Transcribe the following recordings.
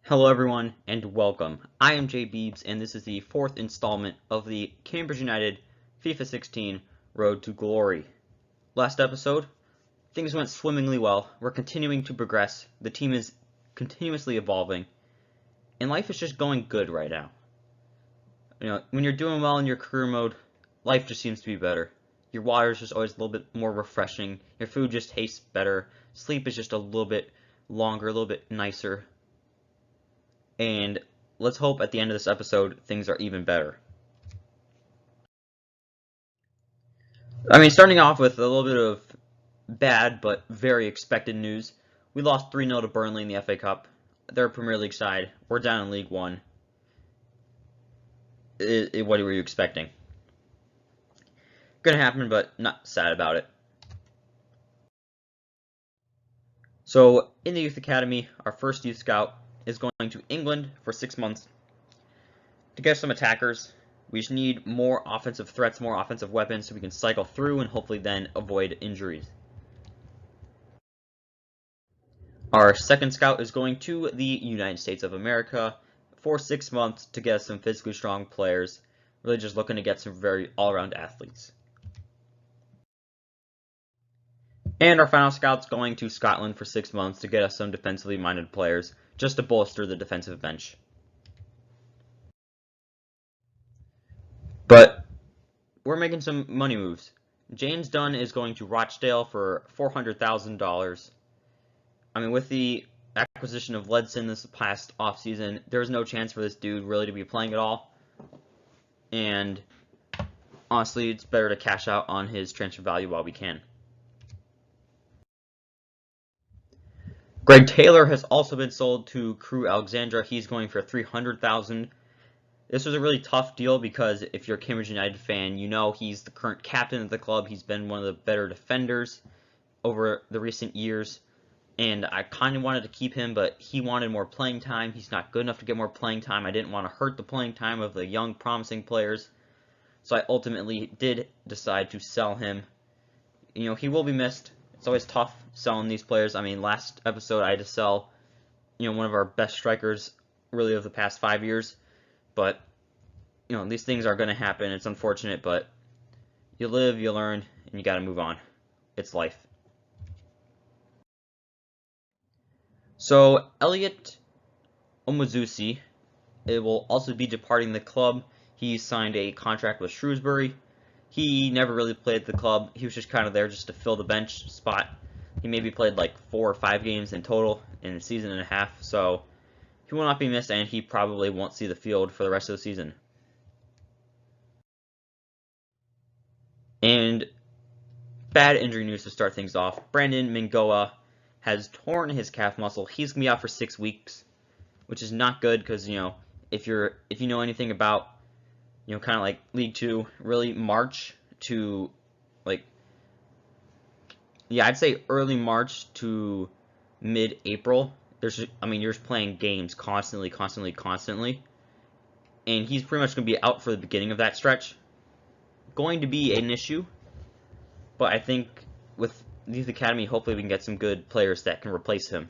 Hello everyone and welcome. I am Jay Beebs and this is the fourth installment of the Cambridge United FIFA 16 Road to Glory. Last episode, things went swimmingly well. We're continuing to progress. The team is continuously evolving. And life is just going good right now. When you're doing well in your career mode, life just seems to be better. Your water is just always a little bit more refreshing. Your food just tastes better. Sleep is just a little bit longer, a little bit nicer. And let's hope at the end of this episode, things are even better. Starting off with a little bit of bad but very expected news. We lost 3-0 to Burnley in the FA Cup. They're a Premier League side. We're down in League One. What were you expecting? Gonna happen, but not sad about it. So, in the Youth Academy, our first youth scout is going to England for 6 months to get some attackers. We just need more offensive threats, more offensive weapons, so we can cycle through and hopefully then avoid injuries. Our second scout is going to the United States of America for 6 months to get us some physically strong players. Really just looking to get some very all-around athletes. And our final scout's going to Scotland for 6 months to get us some defensively minded players, just to bolster the defensive bench. But we're making some money moves. James Dunn is going to Rochdale for $400,000. With the acquisition of Ledson this past offseason, there's no chance for this dude really to be playing at all. And honestly, it's better to cash out on his transfer value while we can. Greg Taylor has also been sold to Crewe Alexandra. He's going for $300,000. This was a really tough deal because if you're a Cambridge United fan, you know he's the current captain of the club. He's been one of the better defenders over the recent years. And I kind of wanted to keep him, but he wanted more playing time. He's not good enough to get more playing time. I didn't want to hurt the playing time of the young, promising players. So I ultimately did decide to sell him. He will be missed. It's always tough selling these players. Last episode I had to sell, one of our best strikers, really, of the past 5 years. But, these things are going to happen. It's unfortunate, but you live, you learn, and you got to move on. It's life. So, Elliot Omozusi will also be departing the club. He signed a contract with Shrewsbury. He never really played at the club. He was just kind of there just to fill the bench spot. He maybe played like 4 or 5 games in total in a season and a half, so he will not be missed, and he probably won't see the field for the rest of the season. And bad injury news to start things off. Brandon Mingoa has torn his calf muscle. He's going to be out for 6 weeks, which is not good because, if you know anything about kind of like League 2, really March to, I'd say early March to mid-April, you're just playing games constantly, and he's pretty much going to be out for the beginning of that stretch. Going to be an issue, but I think with the Youth Academy, hopefully we can get some good players that can replace him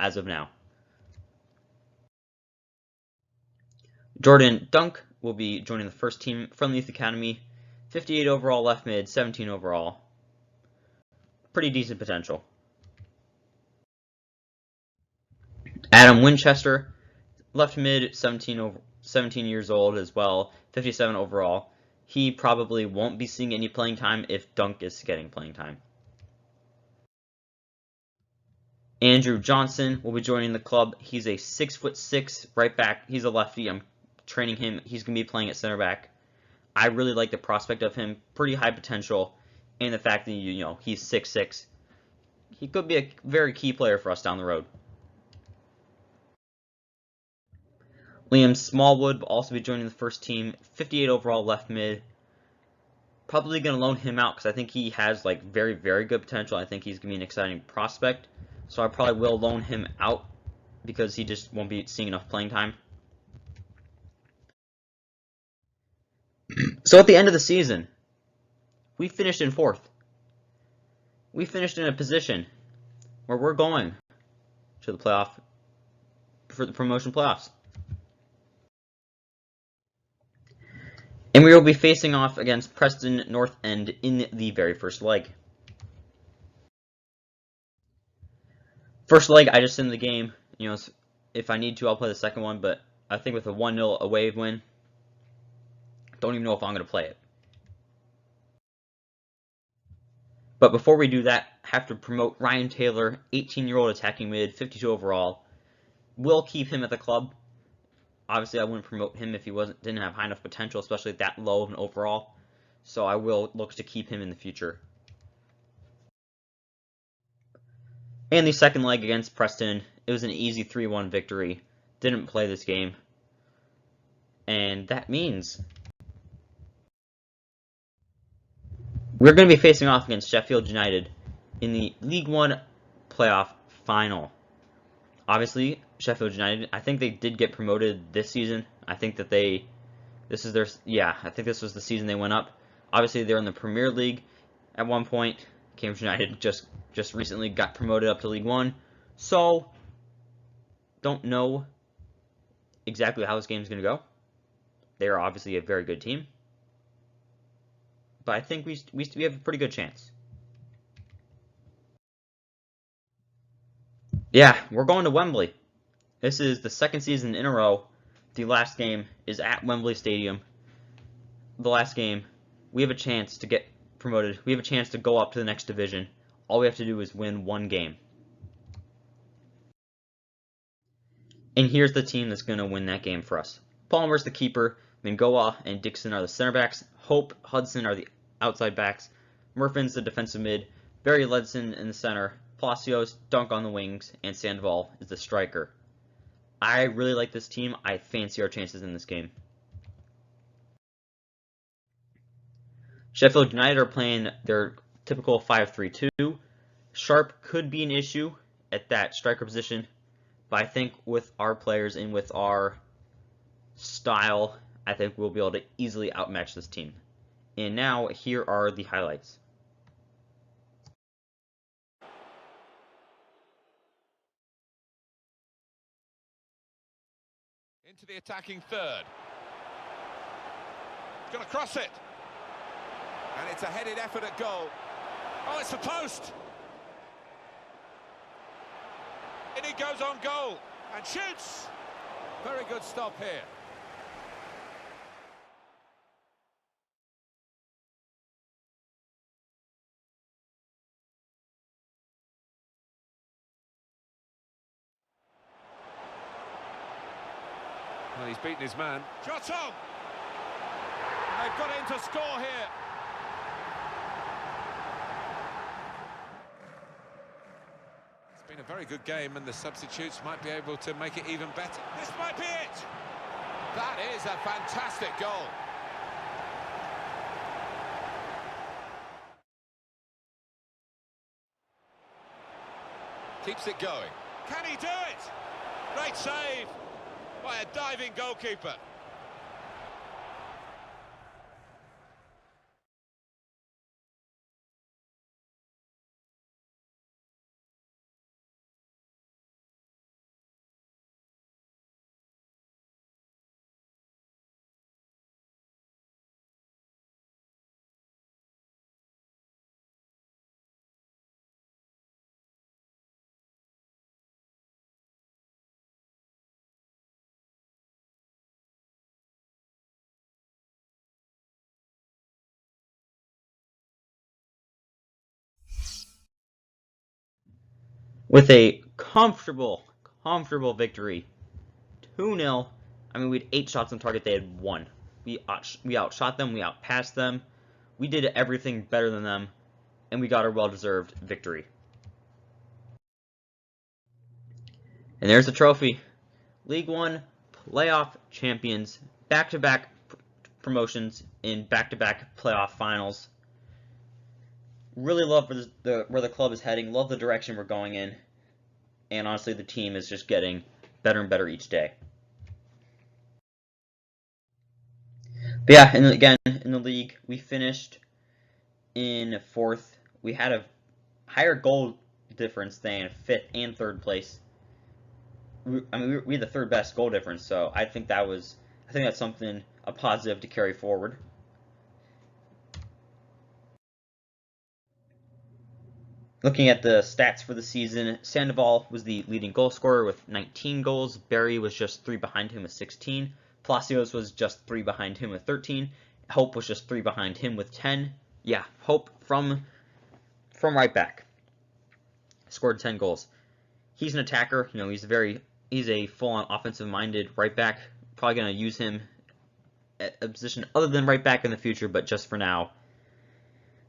as of now. Jordan Dunk will be joining the first team from the Youth Academy. 58 overall left mid, 17 overall. Pretty decent potential. Adam Winchester, left mid, 17 years old as well, 57 overall. He probably won't be seeing any playing time if Dunk is getting playing time. Andrew Johnson will be joining the club. He's a 6'6" right back. He's a lefty. I'm training him. He's going to be playing at center back. I really like the prospect of him. Pretty high potential. And the fact that, he's 6'6". He could be a very key player for us down the road. Liam Smallwood will also be joining the first team. 58 overall left mid. Probably going to loan him out because I think he has very, very good potential. I think he's going to be an exciting prospect. So I probably will loan him out because he just won't be seeing enough playing time. So at the end of the season, we finished in 4th. We finished in a position where we're going to the playoff for the promotion playoffs. And we will be facing off against Preston North End in the very first leg. First leg, I just send the game. You know, if I need to, I'll play the second one, but I think with a 1-0 away win, don't even know if I'm going to play it. But before we do that, I have to promote Ryan Taylor, 18-year-old attacking mid, 52 overall. Will keep him at the club. Obviously, I wouldn't promote him if he didn't have high enough potential, especially that low of an overall. So I will look to keep him in the future. And the second leg against Preston, it was an easy 3-1 victory. Didn't play this game. And that means we're going to be facing off against Sheffield United in the League One playoff final. Obviously, Sheffield United, I think they did get promoted this season. I think that I think this was the season they went up. Obviously, they're in the Premier League at one point. Cambridge United just recently got promoted up to League One. So, don't know exactly how this game is going to go. They are obviously a very good team. But I think we have a pretty good chance. Yeah, we're going to Wembley. This is the second season in a row. The last game is at Wembley Stadium. The last game, we have a chance to get promoted. We have a chance to go up to the next division. All we have to do is win one game. And here's the team that's going to win that game for us. Palmer's the keeper. Mingoa and Dixon are the center backs. Hope, Hudson are the outside backs. Murfin's the defensive mid. Barry Ledson in the center. Palacios, Dunk on the wings. And Sandoval is the striker. I really like this team. I fancy our chances in this game. Sheffield United are playing their typical 5-3-2. Sharp could be an issue at that striker position, but I think with our players and with our style, I think we'll be able to easily outmatch this team. And now, here are the highlights. Into the attacking third. He's going to cross it. And it's a headed effort at goal. Oh, it's the post. And he goes on goal and shoots. Very good stop here. Well, he's beaten his man. Shot on! They've got in to score here. It's been a very good game, and the substitutes might be able to make it even better. This might be it! That is a fantastic goal. Keeps it going. Can he do it? Great save by a diving goalkeeper. With a comfortable victory, 2-0. I mean, we had 8 shots on target. They had 1. We outshot them. We outpassed them. We did everything better than them, and we got our well-deserved victory. And there's the trophy. League One playoff champions, back-to-back promotions in back-to-back playoff finals. Really love where the club is heading. Love the direction we're going in. And honestly, the team is just getting better and better each day. But yeah, and again, in the league, we finished in 4th. We had a higher goal difference than 5th and 3rd place. we had the third best goal difference, so I think that's something, a positive to carry forward. Looking at the stats for the season, Sandoval was the leading goal scorer with 19 goals. Barry was just 3 behind him with 16. Palacios was just 3 behind him with 13. Hope was just 3 behind him with 10. Yeah, Hope from right back scored 10 goals. He's an attacker. You know, he's a full-on offensive-minded right back. Probably going to use him at a position other than right back in the future, but just for now,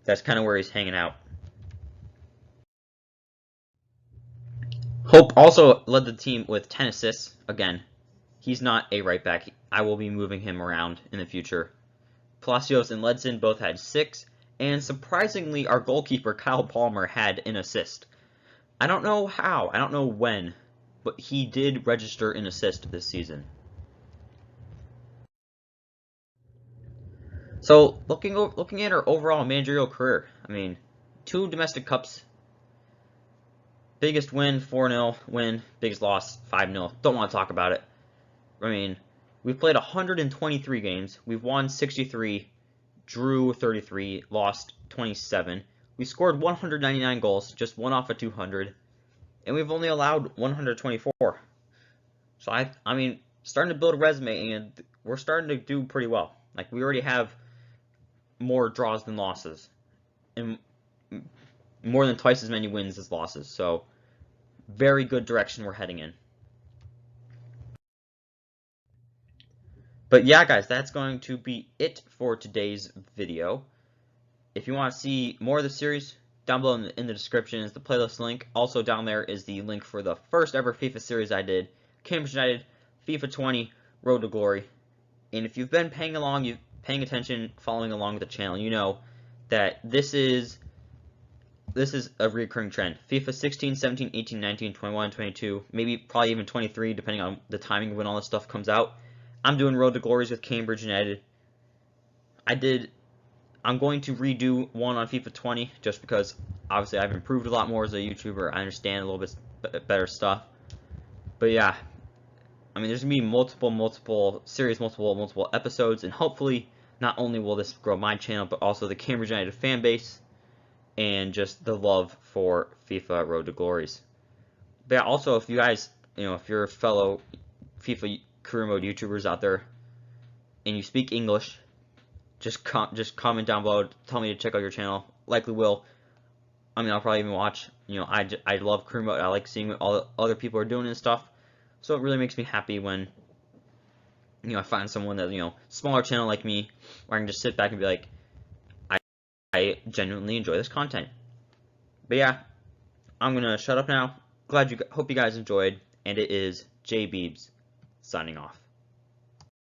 that's kind of where he's hanging out. Hope also led the team with 10 assists. Again, he's not a right back. I will be moving him around in the future. Palacios and Ledson both had 6, and surprisingly, our goalkeeper, Kyle Palmer, had an assist. I don't know how, I don't know when, but he did register an assist this season. So, looking at our overall managerial career, I mean, 2 domestic cups. Biggest win, 4-0 win. Biggest loss, 5-0. Don't want to talk about it. I mean, we've played 123 games. We've won 63, drew 33, lost 27. We scored 199 goals, just 1 off of 200. And we've only allowed 124. So, I mean, starting to build a resume, and we're starting to do pretty well. Like, we already have more draws than losses. And more than twice as many wins as losses. So, very good direction we're heading in. But yeah, guys, that's going to be it for today's video. If you want to see more of the series, down below in the description is the playlist link. Also down there is the link for the first ever FIFA series I did, Cambridge United, FIFA 20, Road to Glory. And if you've been paying attention, following along with the channel, you know that this is a recurring trend. FIFA 16, 17, 18, 19, 21, 22, maybe probably even 23, depending on the timing when all this stuff comes out. I'm doing Road to Glories with Cambridge United. I'm going to redo one on FIFA 20, just because obviously I've improved a lot more as a YouTuber. I understand a little bit better stuff. But yeah, I mean, there's going to be multiple series, multiple episodes, and hopefully not only will this grow my channel, but also the Cambridge United fan base, and just the love for FIFA Road to Glories. But yeah, also, if you guys, if you're fellow FIFA career mode YouTubers out there, and you speak English, just comment down below, tell me to check out your channel. Likely will. I mean, I'll probably even watch. I love career mode. I like seeing what all the other people are doing and stuff. So it really makes me happy when, I find someone that, smaller channel like me, where I can just sit back and be like, I genuinely enjoy this content. But yeah, I'm gonna shut up now. Hope you guys enjoyed, and it is J Beebs signing off.